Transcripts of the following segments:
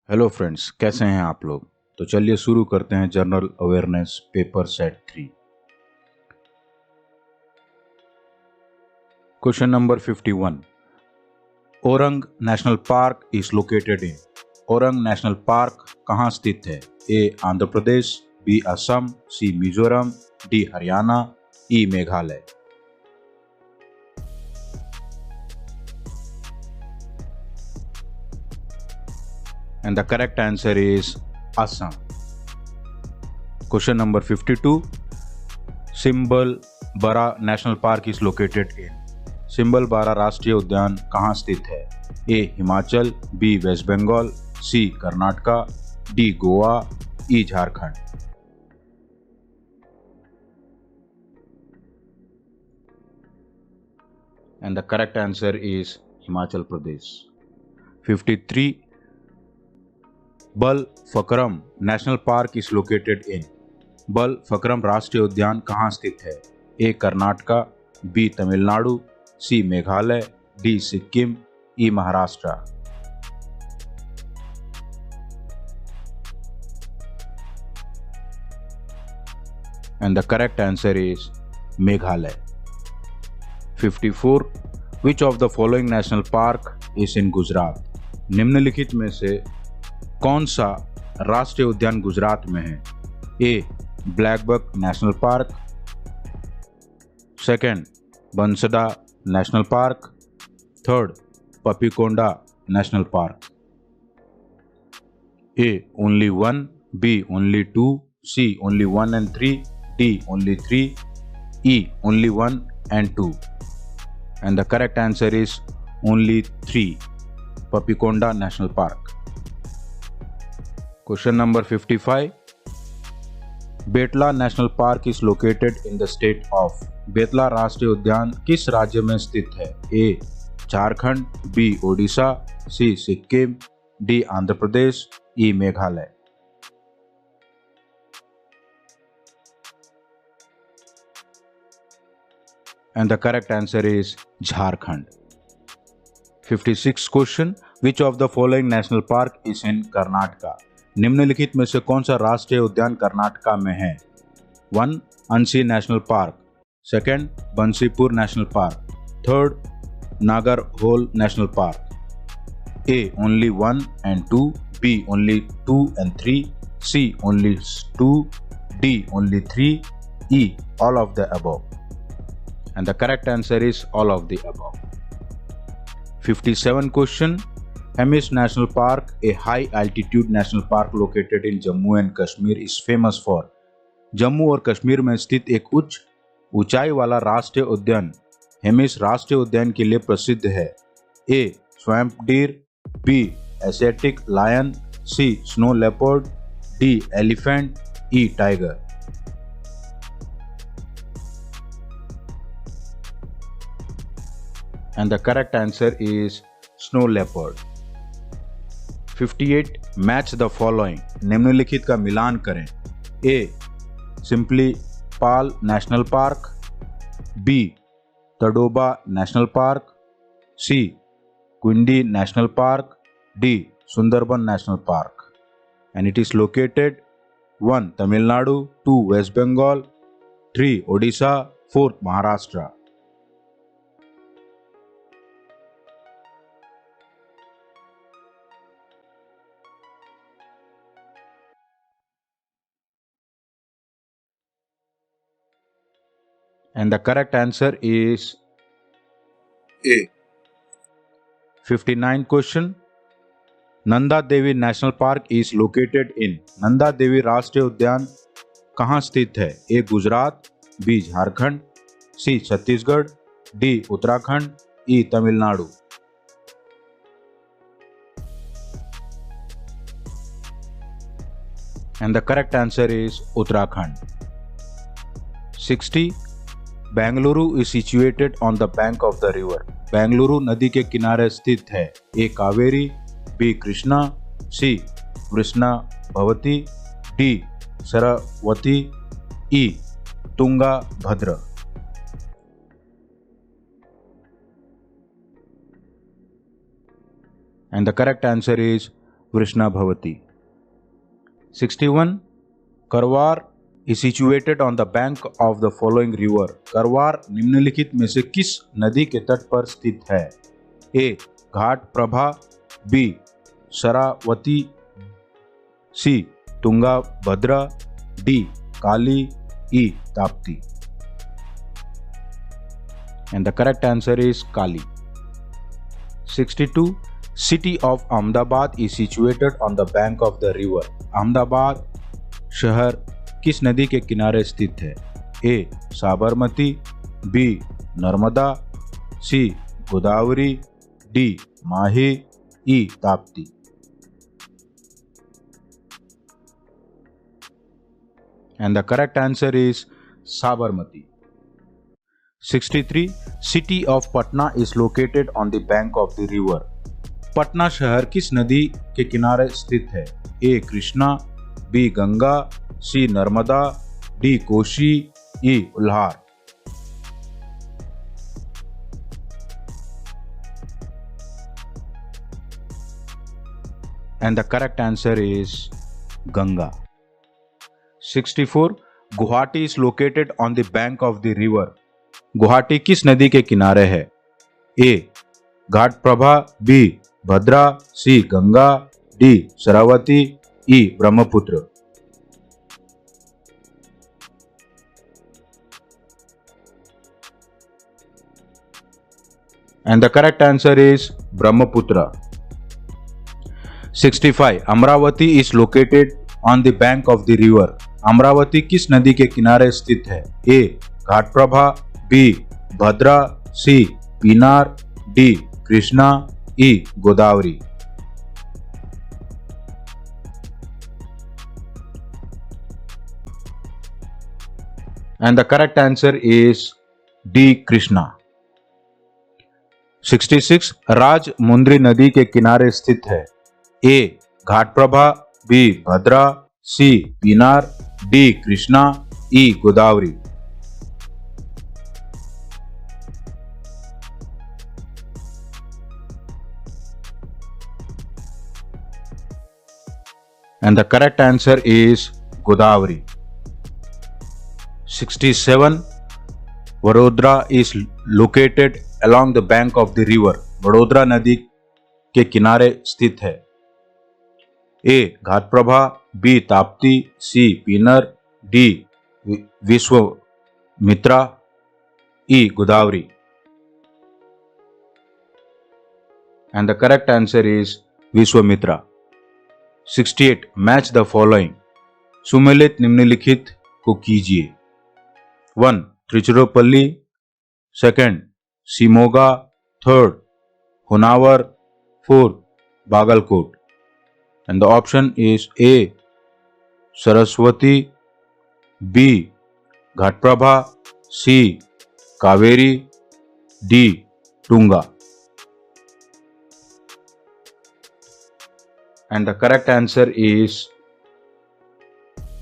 Hello friends, कैसे हैं आप लोग। तो चलिए शुरू करते हैं general awareness paper set 3। Question number 51। Orang national park is located in. Orang national park कहाँ स्थित है। A Andhra Pradesh, B Assam, C Mizoram, D Haryana, E Meghalaya. And the correct answer is Assam. Question number 52. Simbalbara national park is located in. Simbalbara राष्ट्रीय उद्यान कहाँ स्थित है। A Himachal, B West Bengal, C Karnataka, D Goa, E Jharkhand. And the correct answer is Himachal Pradesh. 53. Balphakram national park is located in. Balphakram राष्ट्रीय उद्यान कहाँ स्थित है। A Karnataka, B Tamil Nadu, C Meghalaya, D Sikkim, E Maharashtra. And the correct answer is Meghalaya. 54. Which of the following national park is in Gujarat. निम्नलिखित में से कौन सा राष्ट्रीय उद्यान गुजरात में है। A blackbuck national park, second Bansda national park, third Papikonda national park. A only 1, B only 2, C only 1 and 3, D only 3, E only 1 and 2। And the correct answer is only 3, Papikonda national park. Question number 55। Betla national park is located in the state of. Betla राष्ट्रीय उद्यान किस राज्य में स्थित है। A Jharkhand, B Odisha, C Sikkim, D Andhra Pradesh, E Meghalaya. And the correct answer is Jharkhand. 56 question. Which of the following national park is in Karnataka. निम्नलिखित में से कौन सा राष्ट्रीय उद्यान कर्नाटका में है। 1 Anshi national park, second Bandipur national park, third Nagarhole national park. A only 1 and 2, B only 2 and 3, C only 2, D only 3, E all of the above. And the correct answer is all of the above. 57 question. Hemis National Park, a high-altitude national park located in Jammu and Kashmir, is famous for। Jammu और कश्मीर में स्थित एक उच्च ऊंचाई वाला राष्ट्रीय उद्यान हेमिस राष्ट्रीय उद्यान के लिए प्रसिद्ध है। A swamp deer, B Asiatic lion, C snow leopard, D elephant, E tiger. And the correct answer is snow leopard. 58 match the following. निम्नलिखित का मिलान करें। A Simlipal national park, B Tadoba national park, C Guindy national park, D Sundarban national park. And it is located 1 Tamil Nadu, 2 West Bengal, 3 Odisha, 4 Maharashtra. And the correct answer is A. 59 question. Nanda Devi national park is located in. Nanda Devi राष्ट्रीय उद्यान कहाँ स्थित है। A Gujarat, B Jharkhand, C Chhattisgarh, D Uttarakhand, E Tamil Nadu. And the correct answer is Uttarakhand. 60. Bengaluru is situated on the bank of the river. Bengaluru नदी के किनारे स्थित है। A Kaveri, B Krishna, C Krishna Bhavati, D Saraswati, E Tungabhadra. And the correct answer is Vrishna Bhavati. 61. Karwar is situated on the bank of the following river. करवार निम्नलिखित में से किस नदी के तट पर स्थित है? A. Ghataprabha, B. Sharavati, C. Tunga Bhadra, D. Kali, E. Tapti. And the correct answer is Kali. 62. City of Ahmedabad is situated on the bank of the river. Ahmedabad शहर किस नदी के किनारे स्थित है? A. Sabarmati, B. Narmada, C. Godavari, D. Mahi, E. Tapti. And the correct answer is Sabarmati. 63. City of Patna is located on the bank of the river. Patna शहर किस नदी के किनारे स्थित है? A. Krishna, B. Ganga, C. Narmada, D. Kosi, E. Ulhar. And the correct answer is Ganga. 64. Guwahati is located on the bank of the river. Guwahati किस नदी के किनारे है? A. Ghataprabha, B. Bhadra, C. Ganga, D. Sharavati, E. Brahmaputra. And the correct answer is Brahmaputra. 65. Amravati is located on the bank of the river. Amaravati किस नदी के किनारे स्थित है? A. Ghataprabha, B. Bhadra, C. Penner, D. Krishna, E. Godavari. And the correct answer is D. Krishna. 66. Rajahmundry नदी के किनारे स्थित है. A. Ghataprabha, B. Bhadra, C. Penner, D. Krishna, E. Godavari. And the correct answer is Godavari. 67. Vadodara is located along the bank of the river. Vadodara नदी के किनारे स्थित है. A. Ghataprabha, B. Tapti, C. Penner, D. Vishwamitra, E. Godavari. And the correct answer is Vishwamitra. 68. Match the following. सुमेलित निम्नलिखित को कीजिए. 1. Tiruchirappalli, 2. Shimoga, 3. Honavar, 4. Bagalkot. And the option is A. Saraswati, B. Ghataprabha, C. Kaveri, D. Tunga. And the correct answer is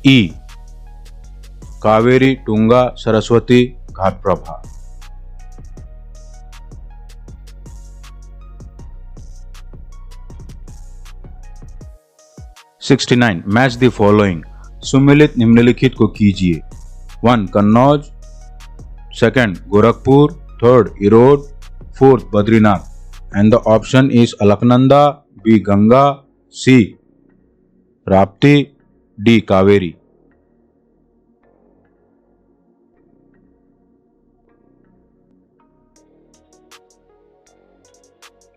E. Kaveri, Tunga, Saraswati, Ghataprabha. 69. Match the following. सुमेलित निम्नलिखित को कीजिए. 1. Kannauj, 2. Gorakhpur, 3. Erode, 4. Badrinath. And the option is Alaknanda, B. Ganga, C. Rapti, D. Kaveri.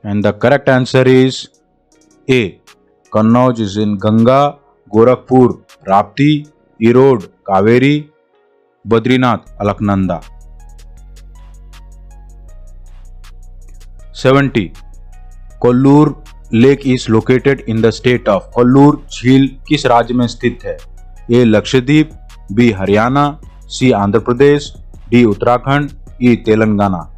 And the correct answer is A. Kannauj is in Ganga, Gorakhpur, Rapti, Erode, Kaveri, Badrinath, Alaknanda. 70. Kollur Lake is located in the state of. Kollur झील किस राज्य में स्थित है? A. Lakshadweep, B. Haryana, C. Andhra Pradesh, D. Uttarakhand, E. Telangana.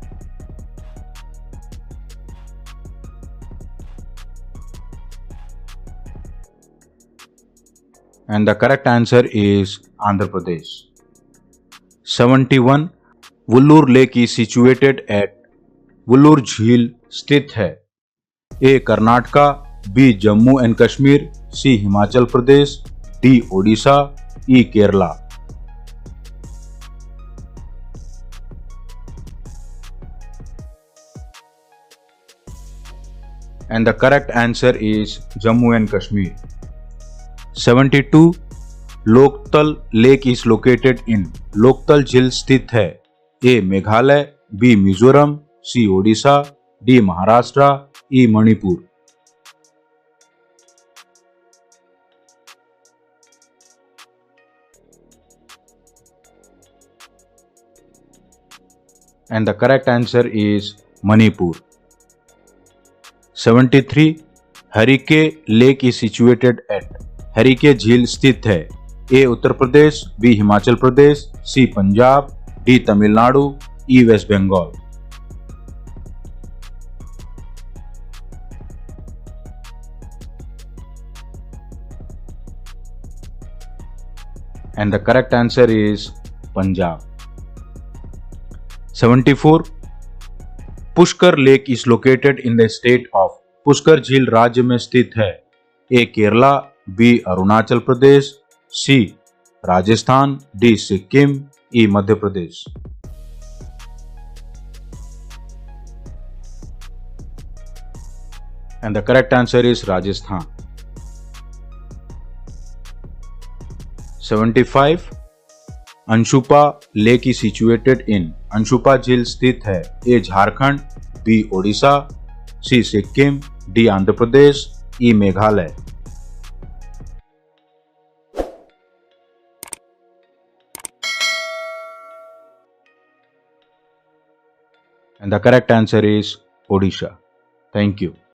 And the correct answer is Andhra Pradesh. 71. Wullur Lake is situated at. वुल्लूर झील स्थित है. A. Karnataka, B. Jammu and Kashmir, C. Himachal Pradesh, D. Odisha, E. Kerala. And the correct answer is Jammu and Kashmir. 72. Loktak lake is located in. Loktak झील स्थित है A. Meghalaya, B. Mizoram, C. Odisha, D. Maharashtra, E. Manipur. And the correct answer is Manipur. 73. Harike lake is situated at. Harike झील स्थित है A. Uttar Pradesh, B. Himachal Pradesh, C. Punjab, D. Tamil Nadu, E. West Bengal. And the correct answer is Punjab. 74. Pushkar lake is located in the state of. Pushkar झील राज्य में स्थित है A. Kerala, B. Arunachal Pradesh, C. Rajasthan, D. Sikkim, E. Madhya Pradesh. And the correct answer is Rajasthan. 75. Anshupa lake is situated in. Anshupa झील स्थित है A. Jharkhand, B. Odisha, C. Sikkim, D. Andhra Pradesh, E. Meghalaya. And the correct answer is Odisha. Thank you.